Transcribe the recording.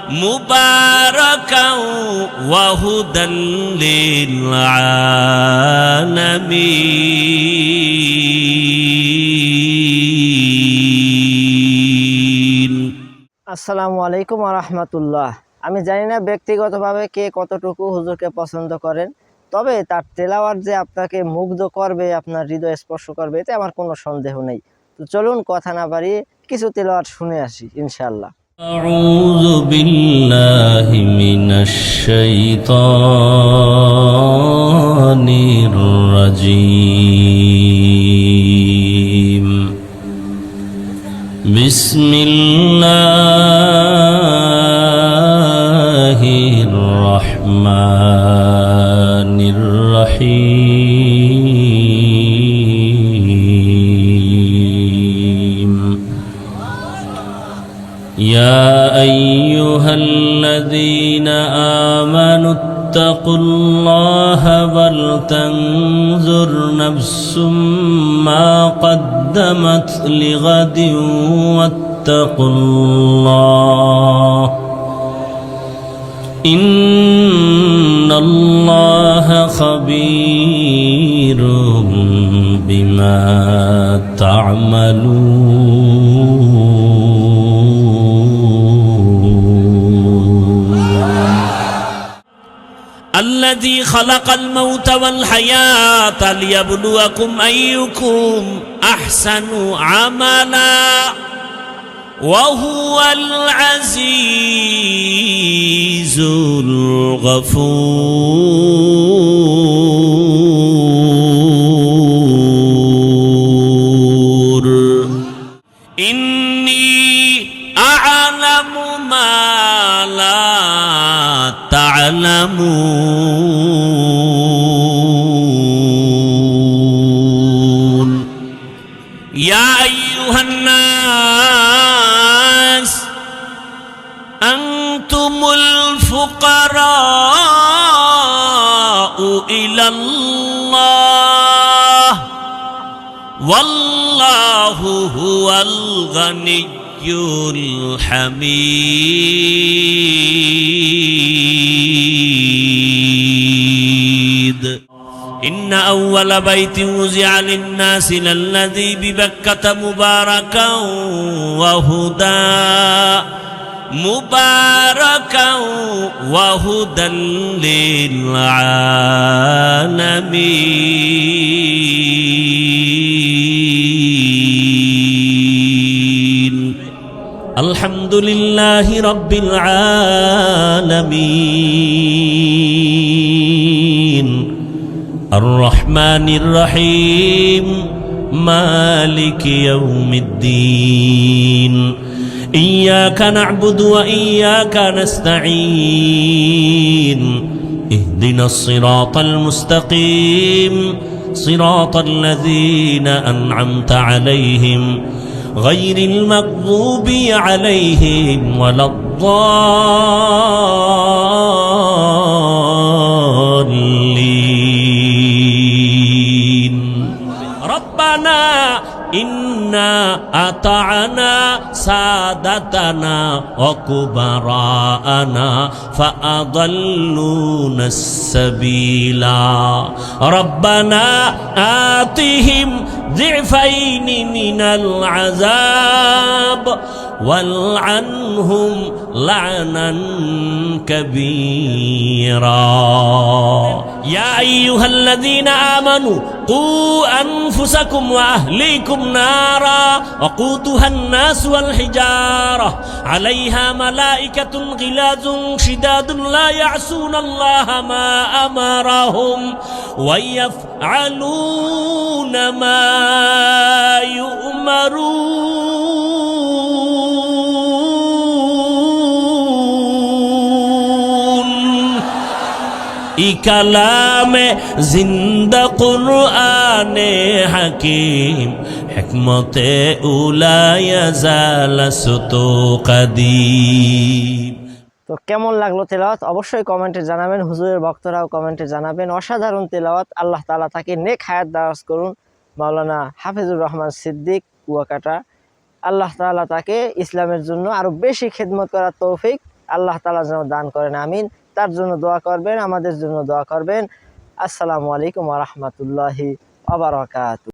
مباركا وهدى للعالمين. আসসালামু আলাইকুম ওয়া রাহমাতুল্লাহ। আমি জানি না ব্যক্তিগতভাবে কে কতটুকু হুজুরকে পছন্দ করেন, তবে তার তেলাওয়াত যে আপনাকে মুগ্ধ করবে, আপনার হৃদয় স্পর্শ করবে, এতে আমার কোনো সন্দেহ নেই। তো চলুন কথা না বাড়িয়ে কিছু তেলাওয়াত শুনে আসি ইনশাআল্লাহ। أعوذ بالله من الشيطان الرجيم. بسم الله الرحمن الرحيم. يا أيها الذين آمنوا اتقوا الله ولتنظر نفس ما قدمت لغد واتقوا الله إن الله خبير بما تعملون. الذي خلق الموت والحياة ليبلوكم أيكم أحسن عملا وهو العزيز الغفور. إني أعلم ما لا تعلمون. يا أيها الناس أنتم الفقراء إلى الله والله هو الغني الحميد. إن أول بيت وزع للناس للذي ببكة مباركا وهدى للعالمين. الحمد لله رب العالمين الرحمن الرحيم مالك يوم الدين. إياك نعبد وإياك نستعين. اهدنا الصراط المستقيم صراط الذين أنعمت عليهم غير المغضوب عليهم ولا الضالين. ربنا إنا أطعنا سادتنا وكبراءنا فأضلونا السبيلا. ربنا آتهم ضعفين من العذاب والعنهم لعنا كبيرا. يا أيها الذين آمنوا قوا أنفسكم وأهليكم نارا وقودها الناس والحجارة عليها ملائكة غلاظ شداد لا يعصون الله ما أمرهم ويفعلون ما يؤمرون. ইকালামে জিন্দা কুরআনে হাকিম হিকমতে উলায়া জালাসতু কাদিম। তো কেমন লাগলো তেলাওয়াত অবশ্যই কমেন্টে জানাবেন, হুজুরের ভক্তরাও কমেন্টে জানাবেন। অসাধারণ তেলাওয়াত, আল্লাহ তাআলা তাকে নেক হায়াত দারাজ করুন। মাওলানা হাফিজুর রহমান সিদ্দিক কুয়াকাটা, আল্লাহ তাআলা তাকে ইসলামের জন্য আরো বেশি খেদমত করার তৌফিক আল্লাহ তাআলা যেন দান করেন, আমিন। তার জন্য দোয়া করবেন, আমাদের জন্য দোয়া করবেন। আসসালামু আলাইকুম ওয়া রাহমাতুল্লাহি ওয়া বারাকাতুহু।